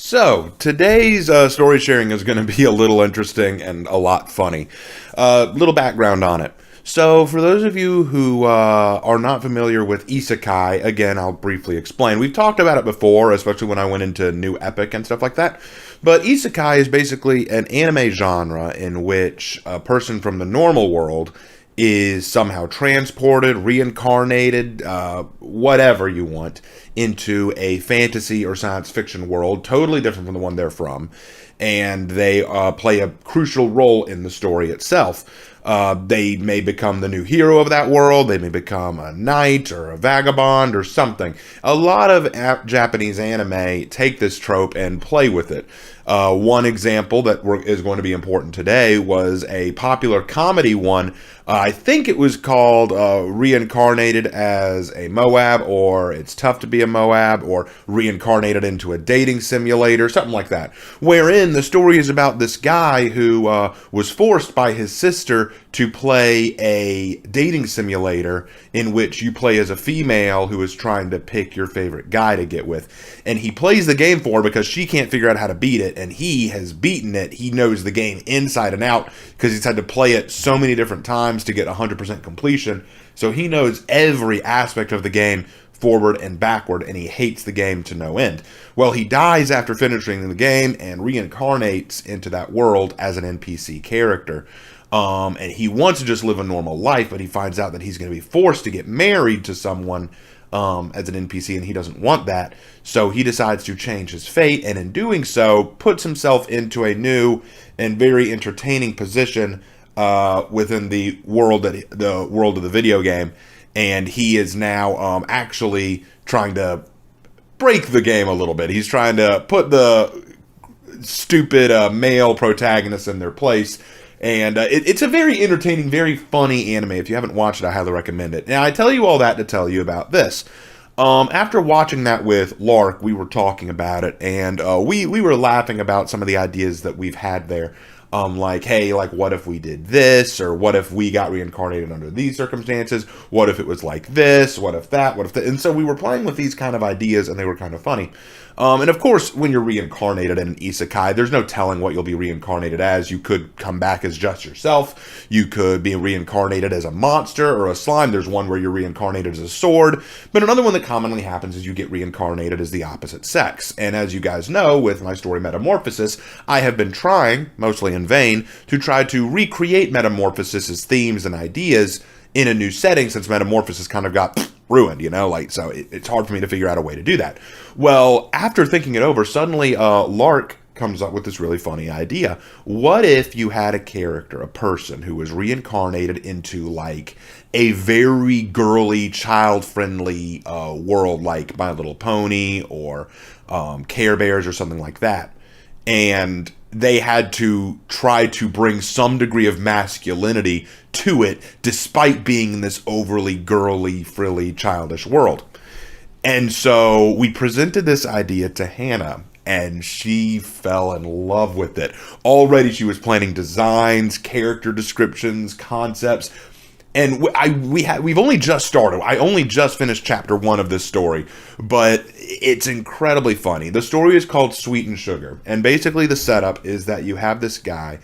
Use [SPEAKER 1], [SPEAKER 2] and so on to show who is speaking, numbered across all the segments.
[SPEAKER 1] So, today's story sharing is going to be a little interesting and a lot funny. Little background on it. So, for those of you who are not familiar with isekai, again, I'll briefly explain. We've talked about it before, especially when I went into New Epic and stuff like that. But isekai is basically an anime genre in which a person from the normal world is somehow transported, reincarnated, whatever you want, into a fantasy or science fiction world, totally different from the one they're from. And they play a crucial role in the story itself. They may become the new hero of that world. They may become a knight or a vagabond or something. A lot of Japanese anime take this trope and play with it. One example that is going to be important today was a popular comedy one. I think it was called Reincarnated as a Moab, or It's Tough to Be a Moab, or Reincarnated into a Dating Simulator, something like that. Wherein the story is about this guy who was forced by his sister to play a dating simulator in which you play as a female who is trying to pick your favorite guy to get with. And he plays the game for her because she can't figure out how to beat it, and he has beaten it. He knows the game inside and out because he's had to play it so many different times to get 100% completion. So he knows every aspect of the game forward and backward, and he hates the game to no end. Well, he dies after finishing the game and reincarnates into that world as an NPC character. And he wants to just live a normal life, but he finds out that he's going to be forced to get married to someone as an NPC, and he doesn't want that. So he decides to change his fate, and in doing so, puts himself into a new and very entertaining position within the world of the video game. And he is now actually trying to break the game a little bit. He's trying to put the stupid male protagonists in their place. And it's a very entertaining, very funny anime. If you haven't watched it, I highly recommend it. Now, I tell you all that to tell you about this. After watching that with Lark, we were talking about it, and we were laughing about some of the ideas that we've had there. Like, hey, like, what if we did this? Or what if we got reincarnated under these circumstances? What if it was like this? What if that? What if that? And so we were playing with these kind of ideas, and they were kind of funny. And of course, when you're reincarnated in an isekai, there's no telling what you'll be reincarnated as. You could come back as just yourself. You could be reincarnated as a monster or a slime. There's one where you're reincarnated as a sword. But another one that commonly happens is you get reincarnated as the opposite sex. And as you guys know, with my story Metamorphosis, I have been trying, mostly in vain, to try to recreate Metamorphosis's themes and ideas in a new setting, since Metamorphosis kind of got ruined, so it's hard for me to figure out a way to do that. Well, after thinking it over, suddenly Lark comes up with this really funny idea. What if you had a character, a person, who was reincarnated into, like, a very girly, child-friendly world, like My Little Pony or Care Bears or something like that, and they had to try to bring some degree of masculinity to it, despite being in this overly girly, frilly, childish world. And so we presented this idea to Hannah, and she fell in love with it. Already she was planning designs, character descriptions, concepts. And we've only just started. I only just finished chapter 1 of this story, but it's incredibly funny. The story is called Sweet and Sugar, and basically the setup is that you have this guy.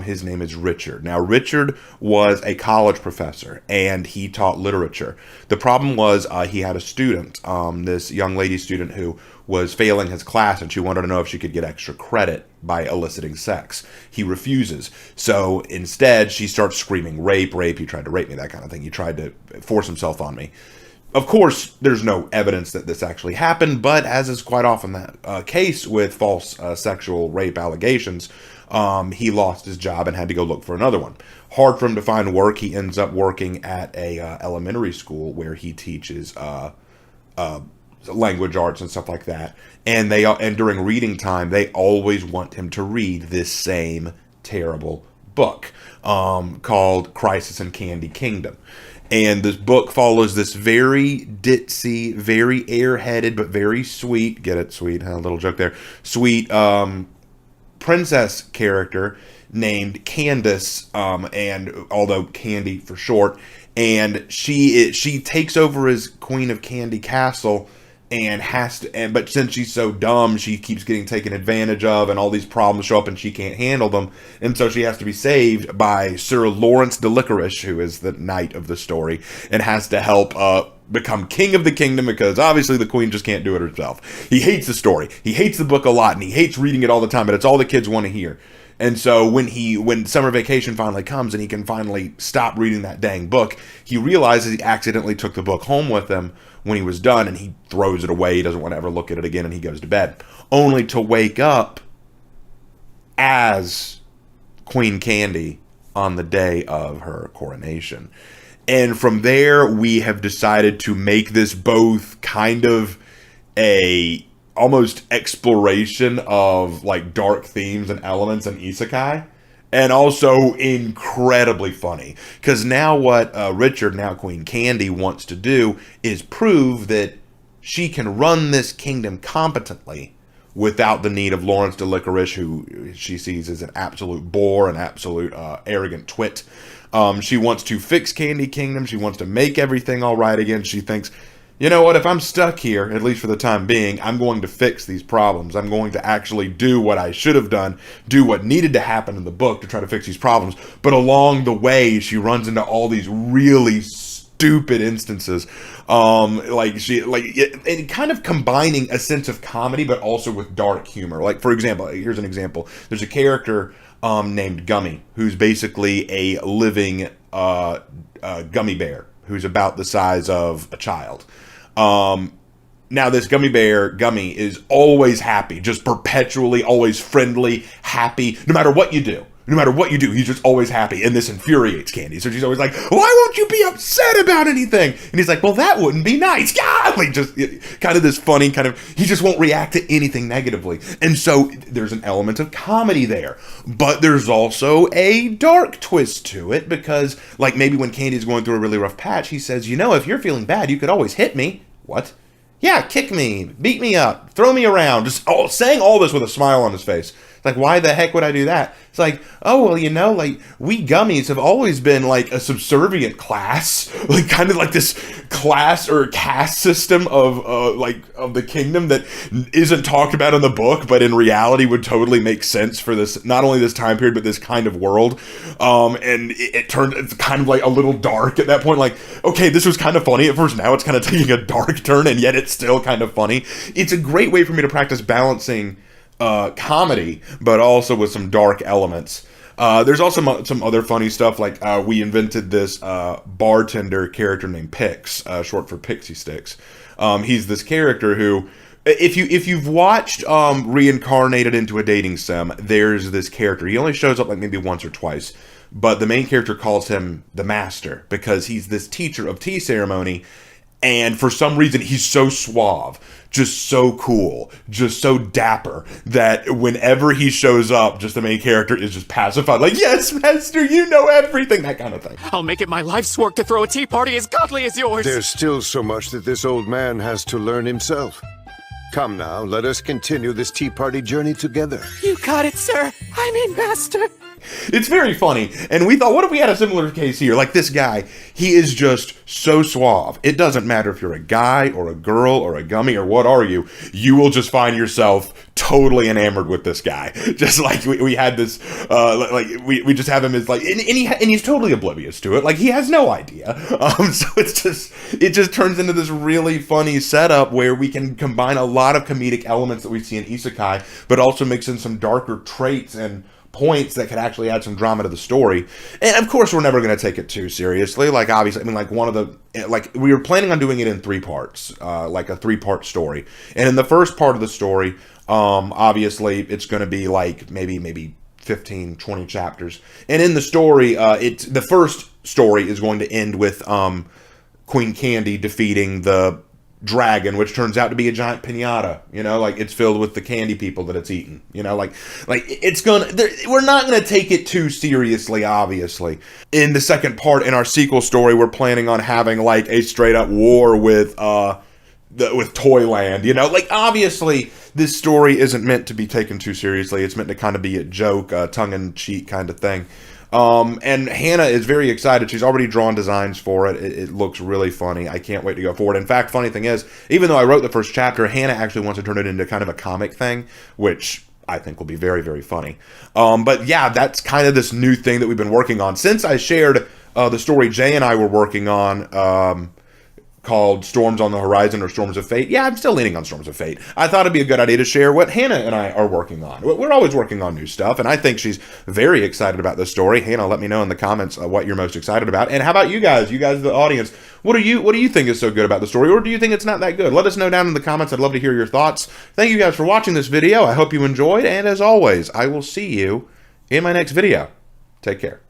[SPEAKER 1] His name is Richard. Now, Richard was a college professor, and he taught literature. The problem was he had a student, this young lady student, who was failing his class, and she wanted to know if she could get extra credit by eliciting sex. He refuses. So instead, she starts screaming, rape, rape, you tried to rape me, that kind of thing. He tried to force himself on me. Of course, there's no evidence that this actually happened, but as is quite often the case with false sexual rape allegations, he lost his job and had to go look for another one. Hard for him to find work. He ends up working at a elementary school where he teaches language arts and stuff like that. And during reading time, they always want him to read this same terrible book called Crisis in Candy Kingdom. And this book follows this very ditzy, very airheaded, but very sweet, get it, sweet, a little joke there, sweet princess character named Candace, and although Candy for short, and she takes over as Queen of Candy Castle and but since she's so dumb, she keeps getting taken advantage of, and all these problems show up and she can't handle them, and so she has to be saved by Sir Lawrence de Licorice, who is the knight of the story, and has to help become king of the kingdom, because obviously the queen just can't do it herself. He hates the story, he hates the book a lot, and he hates reading it all the time, but it's all the kids want to hear. And so when summer vacation finally comes and he can finally stop reading that dang book, he realizes he accidentally took the book home with him when he was done, and he throws it away. He doesn't want to ever look at it again, and he goes to bed, only to wake up as Queen Candy on the day of her coronation. And from there, we have decided to make this both kind of a almost exploration of like dark themes and elements in isekai, and also incredibly funny, because now what Richard, now Queen Candy, wants to do is prove that she can run this kingdom competently without the need of Lawrence de Licorice, who she sees as an absolute bore, an absolute arrogant twit. She wants to fix Candy Kingdom. She wants to make everything all right again. She thinks, you know what, if I'm stuck here, at least for the time being, I'm going to fix these problems. I'm going to actually do what I should have done, do what needed to happen in the book to try to fix these problems. But along the way, she runs into all these really stupid instances, and kind of combining a sense of comedy, but also with dark humor. Like, for example, here's an example. There's a character named Gummy, who's basically a living gummy bear, who's about the size of a child. Now this gummy bear, Gummy, is always happy, just perpetually always friendly, happy, no matter what you do. No matter what you do, he's just always happy, and this infuriates Candy. So she's always like, why won't you be upset about anything? And he's like, well, that wouldn't be nice. Golly, just kind of this funny he just won't react to anything negatively. And so there's an element of comedy there. But there's also a dark twist to it, because like maybe when Candy's going through a really rough patch, he says, you know, if you're feeling bad, you could always hit me. What? Yeah, kick me, beat me up, throw me around, just saying all this with a smile on his face. Like, why the heck would I do that? It's like, oh, well, you know, like, we gummies have always been, like, a subservient class. Like, kind of like this class or caste system of the kingdom that isn't talked about in the book, but in reality would totally make sense for this, not only this time period, but this kind of world. And it's kind of, like, a little dark at that point. Like, okay, this was kind of funny at first. Now it's kind of taking a dark turn, and yet it's still kind of funny. It's a great way for me to practice balancing comedy, but also with some dark elements. There's also some other funny stuff, like we invented this bartender character named Pix, short for Pixie Sticks. He's this character who, if you've watched Reincarnated into a Dating Sim, there's this character. He only shows up like maybe once or twice, but the main character calls him the Master, because he's this teacher of tea ceremony. And for some reason, he's so suave, just so cool, just so dapper, that whenever he shows up, just the main character is just pacified. Like, yes, master, you know everything, that kind of thing.
[SPEAKER 2] I'll make it my life's work to throw a tea party as godly as yours.
[SPEAKER 3] There's still so much that this old man has to learn himself. Come now, let us continue this tea party journey together.
[SPEAKER 2] You got it, sir. I mean, master.
[SPEAKER 1] It's very funny, and we thought, what if we had a similar case here? Like this guy, he is just so suave. It doesn't matter if you're a guy or a girl or a gummy or what are you will just find yourself totally enamored with this guy. Just like we had this, we just have him as like, and he's totally oblivious to it. Like, he has no idea. So it just turns into this really funny setup where we can combine a lot of comedic elements that we see in isekai, but also mix in some darker traits and points that could actually add some drama to the story. And of course, we're never going to take it too seriously. Like, obviously, I mean, like, we were planning on doing it in 3 parts, like a 3-part story. And in the first part of the story, obviously, it's going to be like maybe 15, 20 chapters. And in the story, the first story is going to end with Queen Candy defeating the dragon, which turns out to be a giant piñata, you know, like, it's filled with the candy people that it's eaten, you know, like it's we're not gonna take it too seriously, obviously. In the second part, in our sequel story, we're planning on having like a straight up war with Toyland, you know, like, obviously this story isn't meant to be taken too seriously. It's meant to kind of be a joke, tongue-in-cheek kind of thing. And Hannah is very excited. She's already drawn designs for it. It looks really funny. I can't wait to go forward. In fact, funny thing is, even though I wrote the first chapter, Hannah actually wants to turn it into kind of a comic thing, which I think will be very, very funny. But yeah, that's kind of this new thing that we've been working on. Since I shared the story Jay and I were working on, called Storms on the Horizon or Storms of Fate. Yeah, I'm still leaning on Storms of Fate. I thought it'd be a good idea to share what Hannah and I are working on. We're always working on new stuff, and I think she's very excited about this story. Hannah, let me know in the comments what you're most excited about. And how about you guys, the audience? What do you think is so good about the story, or do you think it's not that good? Let us know down in the comments. I'd love to hear your thoughts. Thank you guys for watching this video. I hope you enjoyed, and as always, I will see you in my next video. Take care.